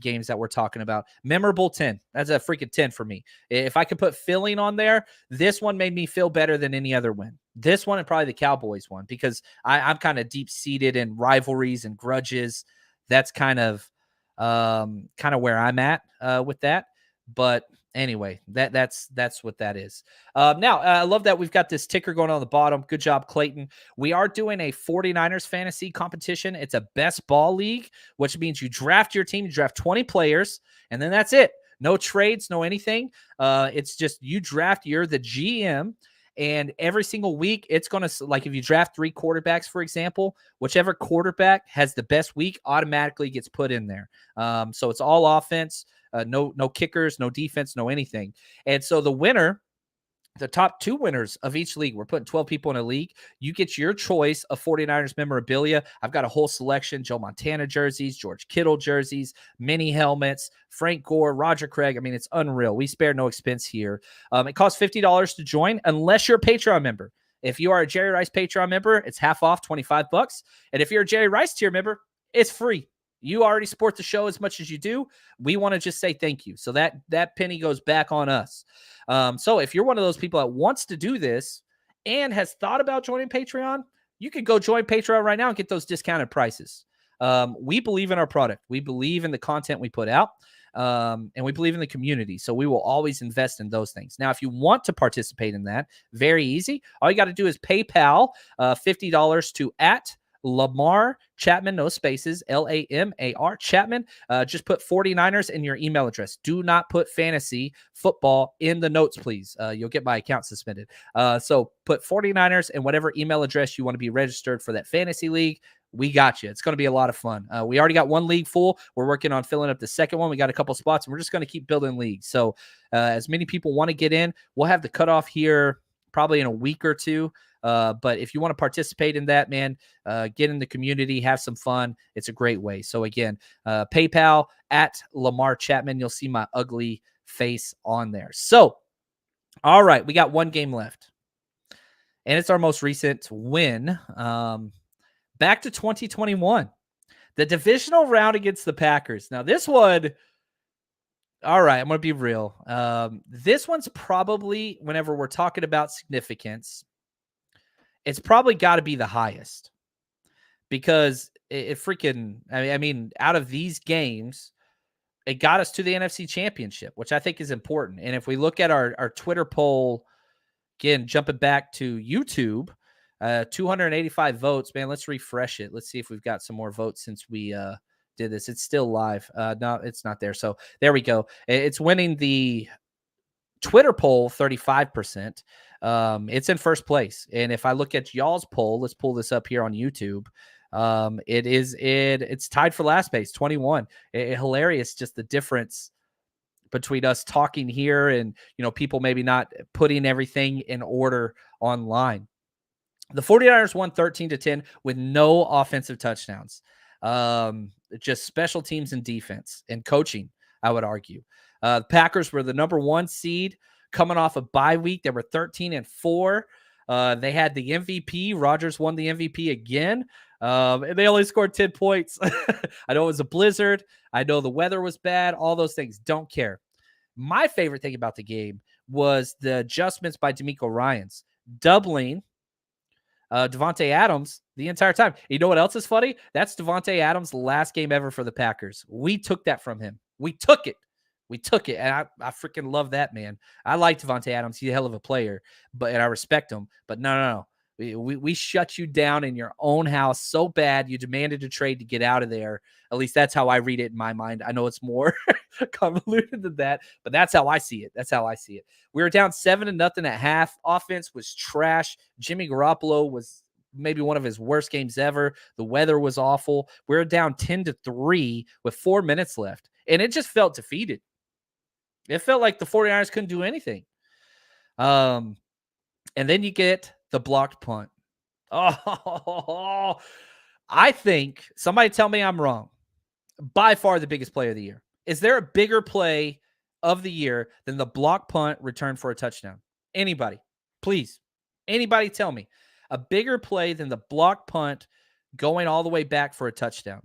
Speaker 2: games that we're talking about. Memorable, 10. That's a freaking 10 for me. If I could put feeling on there, this one made me feel better than any other win. This one and probably the Cowboys one, because I'm kind of deep-seated in rivalries and grudges. That's kind of where I'm at with that. But anyway, that's what that is. Now, I love that we've got this ticker going on the bottom. Good job, Clayton. We are doing a 49ers fantasy competition. It's a best ball league, which means you draft your team, you draft 20 players, and then that's it. No trades, no anything. It's just you draft, you're the GM, and every single week it's going to, like if you draft 3 quarterbacks, for example, whichever quarterback has the best week automatically gets put in there. So it's all offense. No kickers, no defense, no anything. And so the winner, the top 2 winners of each league, we're putting 12 people in a league. You get your choice of 49ers memorabilia. I've got a whole selection: Joe Montana jerseys, George Kittle jerseys, mini helmets, Frank Gore, Roger Craig. I mean, it's unreal. We spare no expense here. It costs $50 to join unless you're a Patreon member. If you are a Jerry Rice Patreon member, it's half off, $25. And if you're a Jerry Rice tier member, it's free. You already support the show as much as you do. We want to just say thank you. So that penny goes back on us. So if you're one of those people that wants to do this and has thought about joining Patreon, you could go join Patreon right now and get those discounted prices. We believe in our product. We believe in the content we put out. And we believe in the community. So we will always invest in those things. Now, if you want to participate in that, very easy. All you got to do is PayPal $50 to @Lamar Chapman, no spaces, Lamar Chapman. Just put 49ers in your email address. Do not put fantasy football in the notes, please. You'll get my account suspended. So put 49ers and whatever email address you want to be registered for that fantasy league. We got you. It's going to be a lot of fun. We already got 1 league full. We're working on filling up the second one. We got a couple spots, and we're just going to keep building leagues. So as many people want to get in, we'll have the cutoff here probably in a week or 2. But if you want to participate in that, man, get in the community, have some fun. It's a great way. So again, PayPal @Lamar Chapman. You'll see my ugly face on there. So, all right, we got 1 game left, and it's our most recent win. Back to 2021, the divisional round against the Packers. Now this one, all right, I'm going to be real. This one's probably, whenever we're talking about significance, it's probably got to be the highest, because it freaking, I mean, out of these games, it got us to the NFC Championship, which I think is important. And if we look at our Twitter poll, again, jumping back to YouTube, 285 votes, man, let's refresh it. Let's see if we've got some more votes since we did this. It's still live. No, it's not there. So there we go. It's winning the Twitter poll 35%. It's in first place. And if I look at y'all's poll, let's pull this up here on YouTube. It's tied for last place, 21. Hilarious, just the difference between us talking here and, people maybe not putting everything in order online. The 49ers won 13-10 with no offensive touchdowns. Just special teams and defense and coaching, I would argue. The Packers were the number 1 seed coming off a bye week. They were 13-4. They had the MVP. Rodgers won the MVP again. And they only scored 10 points. I know it was a blizzard. I know the weather was bad. All those things. Don't care. My favorite thing about the game was the adjustments by DeMeco Ryans, doubling Devontae Adams the entire time. You know what else is funny? That's Devontae Adams' last game ever for the Packers. We took that from him. We took it. And I freaking love that, man. I like Devontae Adams. He's a hell of a player, and I respect him. But no. We shut you down in your own house so bad you demanded a trade to get out of there. At least that's how I read it in my mind. I know it's more convoluted than that, but that's how I see it. We were down 7-0 at half. Offense was trash. Jimmy Garoppolo was maybe one of his worst games ever. The weather was awful. We're down 10-3 with 4 minutes left, and it just felt defeated. It felt like the 49ers couldn't do anything. And then you get the blocked punt. Oh, I think, somebody tell me I'm wrong, by far the biggest play of the year. Is there a bigger play of the year than the block punt return for a touchdown? Anybody, please. Anybody tell me a bigger play than the block punt going all the way back for a touchdown?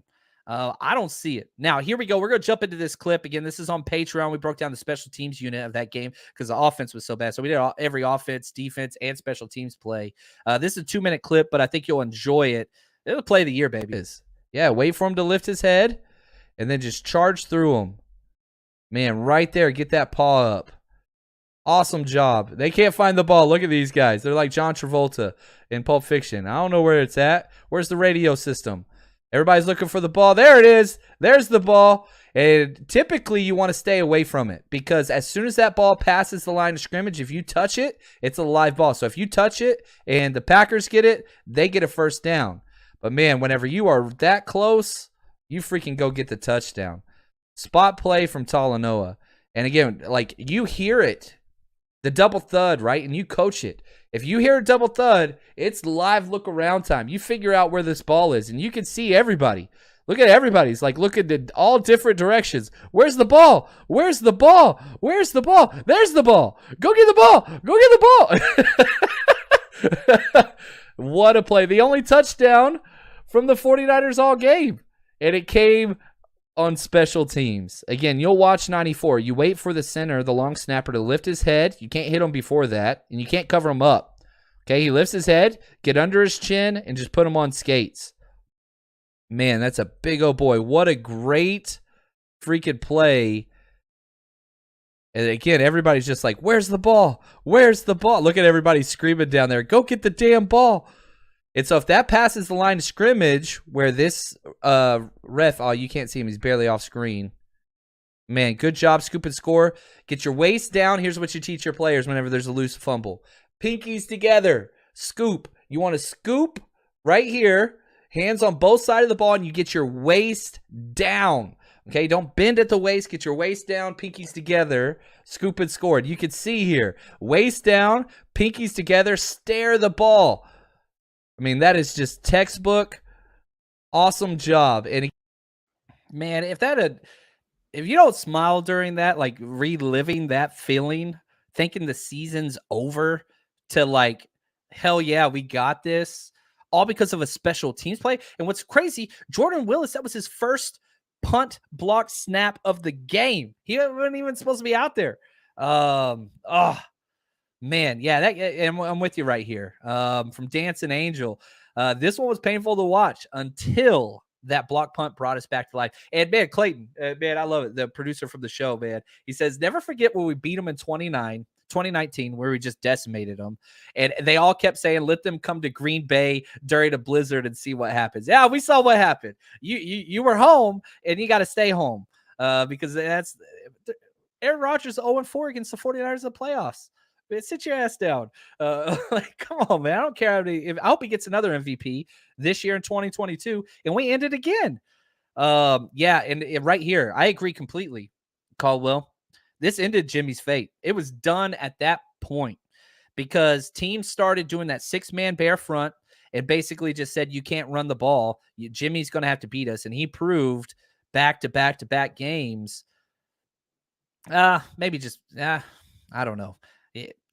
Speaker 2: I don't see it. Now, here we go. We're going to jump into this clip. Again, this is on Patreon. We broke down the special teams unit of that game because the offense was so bad. So we did every offense, defense, and special teams play. This is a 2-minute clip, but I think you'll enjoy it. It'll play of the year, baby. Yeah, wait for him to lift his head and then just charge through him. Man, right there, get that paw up. Awesome job. They can't find the ball. Look at these guys. They're like John Travolta in Pulp Fiction. I don't know where it's at. Where's the radio system? Everybody's looking for the ball. There it is. There's the ball. And typically you want to stay away from it because as soon as that ball passes the line of scrimmage, if you touch it, it's a live ball. So if you touch it and the Packers get it, they get a first down. But, man, whenever you are that close, you freaking go get the touchdown. Spot play from Talanoa. And, again, like you hear it, the double thud, right? And you coach it. If you hear a double thud, it's live look around time. You figure out where this ball is, and you can see everybody. Look at everybody. It's like looking in all different directions. Where's the ball? Where's the ball? Where's the ball? There's the ball. Go get the ball. Go get the ball. What a play. The only touchdown from the 49ers all game. And it came on special teams. Again, you'll watch 94. You wait for the center, the long snapper, to lift his head. You can't hit him before that, and you can't cover him up. Okay, he lifts his head, get under his chin, and just put him on skates. Man, that's a big old boy. What a great freaking play. And again, everybody's just like, where's the ball? Where's the ball? Look at everybody screaming down there. Go get the damn ball. And so if that passes the line of scrimmage where this ref, oh, you can't see him. He's barely off screen. Man, good job, scoop and score. Get your waist down. Here's what you teach your players whenever there's a loose fumble. Pinkies together. Scoop. You want to scoop right here. Hands on both sides of the ball, and you get your waist down. Okay, don't bend at the waist. Get your waist down, pinkies together. Scoop and score. You can see here. Waist down, pinkies together. Stare the ball. I mean, that is just textbook. Awesome job. And man, if you don't smile during that, like reliving that feeling, thinking the season's over to like, hell yeah, we got this, all because of a special teams play. And what's crazy, Jordan Willis, that was his first punt block snap of the game. He wasn't even supposed to be out there. Man, yeah, I'm with you right here. From Dancing Angel, this one was painful to watch until that block punt brought us back to life. And man, Clayton, man, I love it. The producer from the show, man, he says, never forget when we beat them in 2019, where we just decimated them. And they all kept saying, let them come to Green Bay during a blizzard and see what happens. Yeah, we saw what happened. You were home, and you got to stay home because that's Aaron Rodgers 0-4 against the 49ers in the playoffs. Man, sit your ass down. Like, come on, man. I don't care. I hope he gets another MVP this year in 2022, and we end it again. Yeah, and right here, I agree completely, Caldwell. This ended Jimmy's fate. It was done at that point because teams started doing that 6-man bear front and basically just said, you can't run the ball. Jimmy's going to have to beat us. And he proved back-to-back games. Maybe just, I don't know.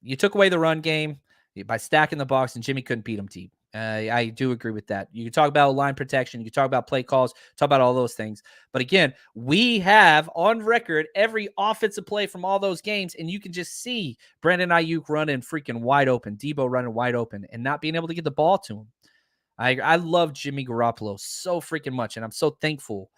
Speaker 2: You took away the run game by stacking the box, and Jimmy couldn't beat him deep. I do agree with that. You can talk about line protection. You can talk about play calls, talk about all those things. But again, we have on record every offensive play from all those games, and you can just see Brandon Ayuk running freaking wide open, Debo running wide open, and not being able to get the ball to him. I love Jimmy Garoppolo so freaking much, and I'm so thankful.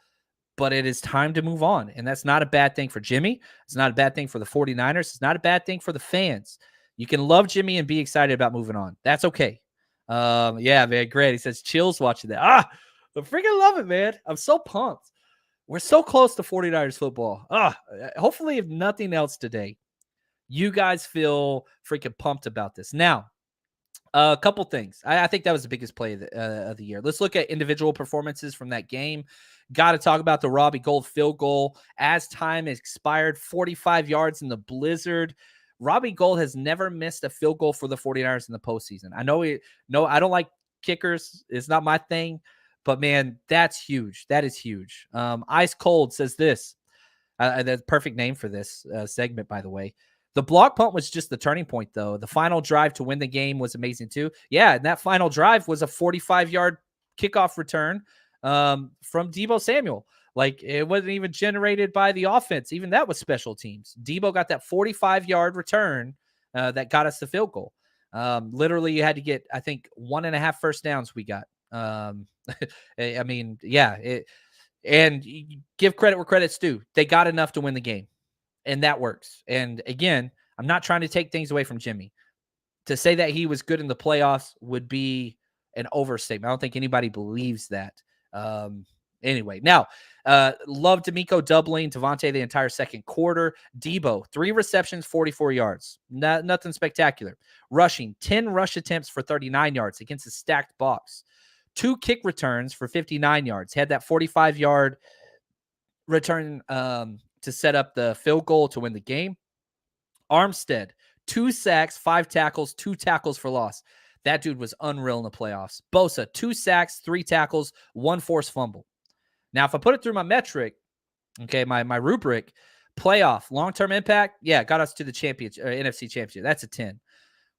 Speaker 2: But it is time to move on, and that's not a bad thing for Jimmy. It's not a bad thing for the 49ers. It's not a bad thing for the fans. You can love Jimmy and be excited about moving on. That's okay. Yeah, man, great. He says chills watching that. I freaking love it, man. I'm so pumped. We're so close to 49ers football. Hopefully, if nothing else today, you guys feel freaking pumped about this. Now, A couple things. I think that was the biggest play of the year. Let's look at individual performances from that game. Got to talk about the Robbie Gould field goal as time expired, 45 yards in the blizzard. Robbie Gould has never missed a field goal for the 49ers in the postseason. I know I don't like kickers. It's not my thing, but man, that's huge. That is huge. Ice Cold says this. That's perfect name for this segment, by the way. The block punt was just the turning point, though. The final drive to win the game was amazing, too. Yeah, and that final drive was a 45-yard kickoff return from Deebo Samuel. Like, it wasn't even generated by the offense. Even that was special teams. Deebo got that 45-yard return that got us the field goal. Literally, you had to get, I think, 1.5 first downs we got. I mean, yeah. And give credit where credit's due. They got enough to win the game. And that works. And again, I'm not trying to take things away from Jimmy. To say that he was good in the playoffs would be an overstatement. I don't think anybody believes that. Anyway, now, love D'Amico doubling Devontae the entire second quarter. Deebo, 3 receptions, 44 yards. Nothing spectacular. Rushing, 10 rush attempts for 39 yards against a stacked box. 2 kick returns for 59 yards. Had that 45-yard return to set up the field goal to win the game. Armstead, 2 sacks, 5 tackles, 2 tackles for loss. That dude was unreal in the playoffs. Bosa, 2 sacks, 3 tackles, 1 forced fumble. Now, if I put it through my metric, okay, my rubric, playoff, long-term impact, yeah, got us to the championship, NFC championship. That's a 10.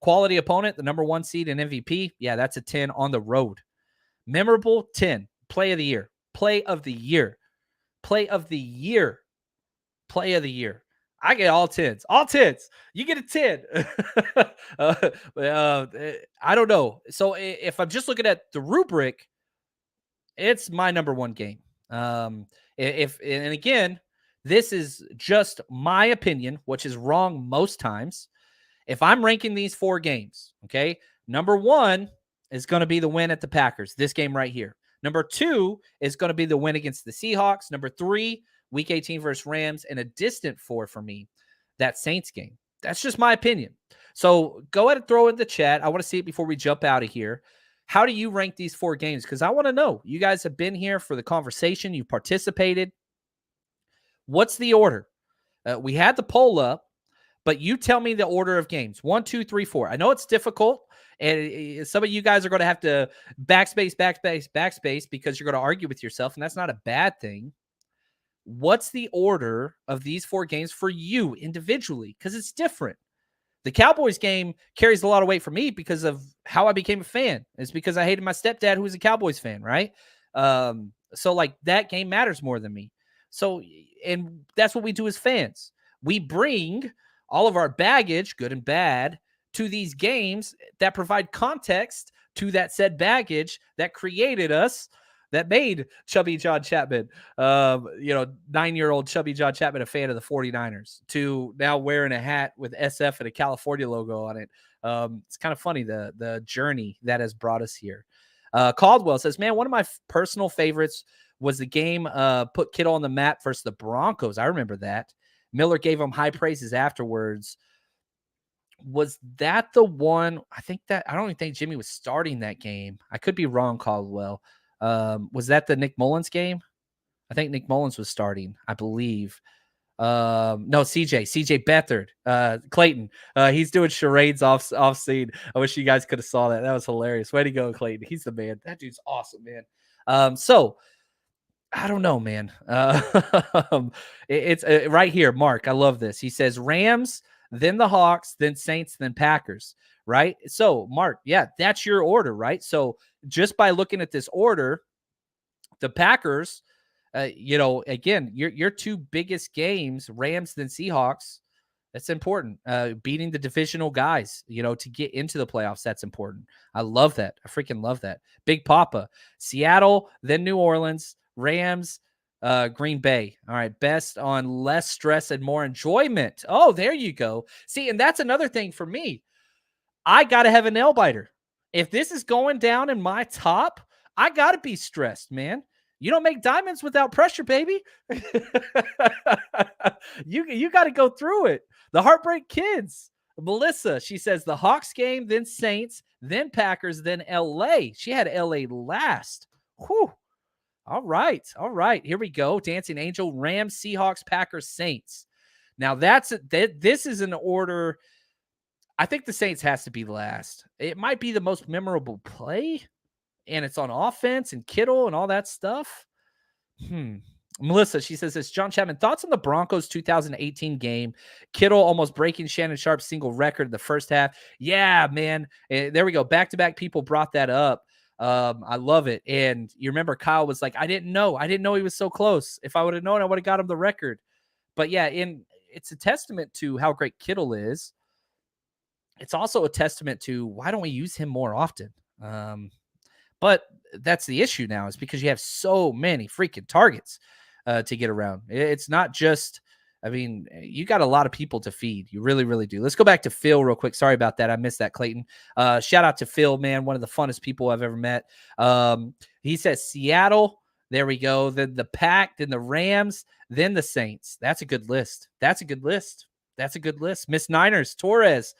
Speaker 2: Quality opponent, the number 1 seed in MVP, yeah, that's a 10 on the road. Memorable, 10. Play of the year. Play of the year. Play of the year. Play of the year. I get all 10s. All 10s. You get a 10. I don't know. So if I'm just looking at the rubric, it's my number 1 game. And again, this is just my opinion, which is wrong most times. If I'm ranking these 4 games, okay, number 1 is going to be the win at the Packers, this game right here. Number 2 is going to be the win against the Seahawks. Number 3, Week 18 versus Rams, and a distant 4 for me, that Saints game. That's just my opinion. So go ahead and throw it in the chat. I want to see it before we jump out of here. How do you rank these 4 games? Because I want to know. You guys have been here for the conversation. You've participated. What's the order? We had the poll up, but you tell me the order of games. 1, 2, 3, 4. I know it's difficult, and some of you guys are going to have to backspace because you're going to argue with yourself, and that's not a bad thing. What's the order of these 4 games for you individually? Because it's different. The Cowboys game carries a lot of weight for me because of how I became a fan. It's because I hated my stepdad, who was a Cowboys fan, right? So, like, that game matters more than me. So, and that's what we do as fans. We bring all of our baggage, good and bad, to these games that provide context to that said baggage that created us, that made Chubby John Chapman, 9-year-old Chubby John Chapman, a fan of the 49ers, to now wearing a hat with SF and a California logo on it. It's kind of funny, the journey that has brought us here. Caldwell says, man, one of my personal favorites was the game put Kittle on the map versus the Broncos. I remember that. Miller gave him high praises afterwards. Was that the one? I don't even think Jimmy was starting that game. I could be wrong, Caldwell. Was that the Nick Mullins game? I think Nick Mullins was starting, I believe. No, CJ Beathard, Clayton. He's doing charades off scene. I wish you guys could have saw that. That was hilarious. Way to go, Clayton. He's the man. That dude's awesome, man. So I don't know, man. It's right here. Mark, I love this. He says Rams, then the Hawks, then Saints, then Packers, right? So, Mark, yeah, that's your order, right? So just by looking at this order, the Packers, again, your 2 biggest games, Rams, then Seahawks, that's important. Beating the divisional guys, to get into the playoffs, that's important. I love that. I freaking love that. Big Papa, Seattle, then New Orleans, Rams, Green Bay. All right. Best on less stress and more enjoyment. Oh, there you go. See, and that's another thing for me. I got to have a nail biter. If this is going down in my top, I got to be stressed, man. You don't make diamonds without pressure, baby. You got to go through it. The Heartbreak Kids. Melissa, she says the Hawks game, then Saints, then Packers, then LA. She had LA last. Whew. All right. All right. Here we go. Dancing Angel, Rams, Seahawks, Packers, Saints. Now this is an order. I think the Saints has to be last. It might be the most memorable play, and it's on offense and Kittle and all that stuff. Melissa, she says this. John Chapman, thoughts on the Broncos 2018 game? Kittle almost breaking Shannon Sharp's single record in the first half. Yeah, man. There we go. Back-to-back people brought that up. I love it. And you remember Kyle was like, I didn't know he was so close. If I would have known, I would have got him the record. But yeah, it's a testament to how great Kittle is. It's also a testament to why don't we use him more often? But that's the issue now, is because you have so many freaking targets to get around. It's not just, you got a lot of people to feed. You really, really do. Let's go back to Phil real quick. Sorry about that. I missed that, Clayton. Shout out to Phil, man. One of the funnest people I've ever met. He says Seattle. There we go. Then the Pack, then the Rams, then the Saints. That's a good list. Miss Niners, Torres.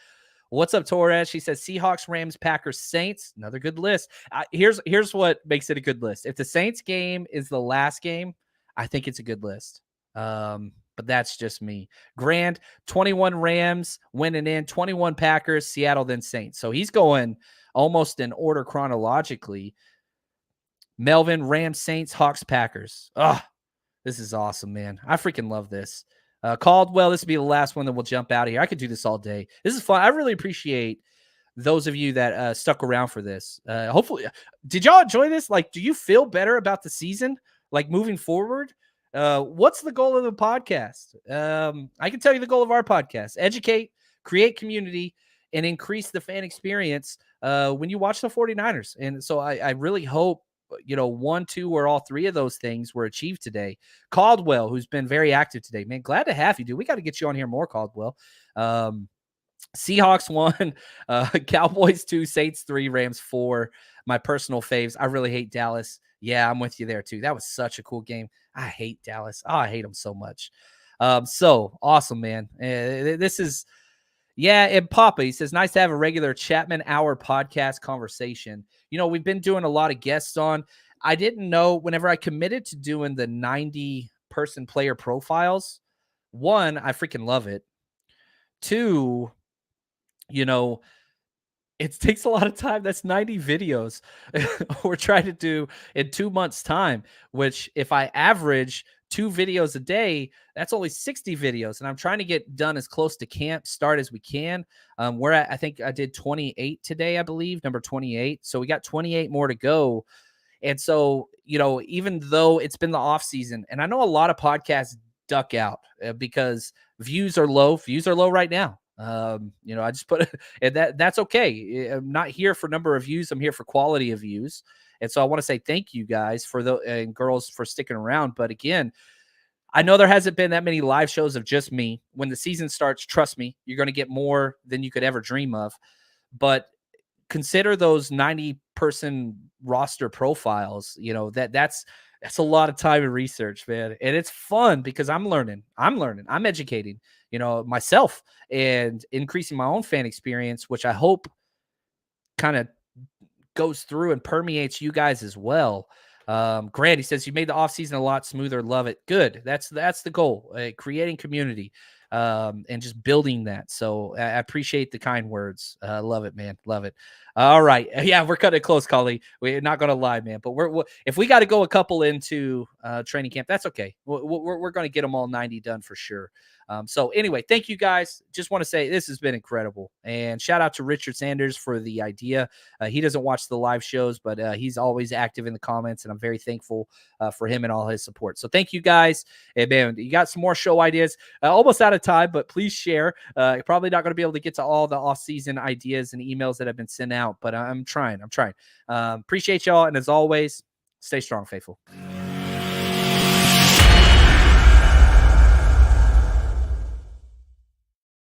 Speaker 2: What's up, Torres? She says Seahawks, Rams, Packers, Saints. Another good list. Here's what makes it a good list. If the Saints game is the last game, I think it's a good list. But that's just me. Grand, 21 Rams winning in, 21 Packers, Seattle, then Saints. So he's going almost in order chronologically. Melvin, Rams, Saints, Hawks, Packers. Oh, this is awesome, man. I freaking love this. Caldwell, this will be the last one that we'll jump out of here. I could do this all day. This is fun. I really appreciate those of you that stuck around for this. Hopefully, did y'all enjoy this? Like, do you feel better about the season? Like, moving forward? What's the goal of the podcast? I can tell you the goal of our podcast: educate, create community, and increase the fan experience when you watch the 49ers. And so I really hope, one, two, or all three of those things were achieved today. Caldwell, who's been very active today, man, glad to have you, dude. We got to get you on here more, Caldwell. Seahawks 1, Cowboys 2, Saints 3, Rams 4. My personal faves. I really hate Dallas. Yeah, I'm with you there too. That was such a cool game. I hate Dallas. Oh, I hate them so much. So awesome, man. This is, yeah. And Papa, he says, nice to have a regular Chapman Hour podcast conversation. We've been doing a lot of guests on. I didn't know whenever I committed to doing the 90-person player profiles. 1, I freaking love it. 2, it takes a lot of time. That's 90 videos we're trying to do in 2 months' time, which if I average 2 videos a day, that's only 60 videos. And I'm trying to get done as close to camp start as we can. We're at, I think I did 28 today, I believe, number 28. So we got 28 more to go. And so, even though it's been the off season, and I know a lot of podcasts duck out because views are low right now. I just put it, and that's okay. I'm not here for number of views. I'm here for quality of views. And so I want to say thank you guys and girls for sticking around. But again, I know there hasn't been that many live shows of just me. When the season starts, trust me, you're going to get more than you could ever dream of. But consider those 90-person roster profiles. That's a lot of time and research, man. And it's fun because I'm learning, I'm educating, myself and increasing my own fan experience, which I hope kind of goes through and permeates you guys as well. Grant, he says, you made the offseason a lot smoother. Love it. Good. That's the goal, creating community and just building that. So I appreciate the kind words. Love it, man. Love it. All right. Yeah, we're cutting it close, Collie. We're not going to lie, man. But we're if we got to go a couple into training camp, that's okay. We're going to get them all 90 done for sure. So anyway, thank you guys. Just want to say this has been incredible. And shout out to Richard Sanders for the idea. He doesn't watch the live shows, but he's always active in the comments. And I'm very thankful for him and all his support. So thank you guys. And man, you got some more show ideas. Almost out of time, but please share. Probably not going to be able to get to all the off-season ideas and emails that have been sent out, but I'm trying. Appreciate y'all. And as always, stay strong, faithful.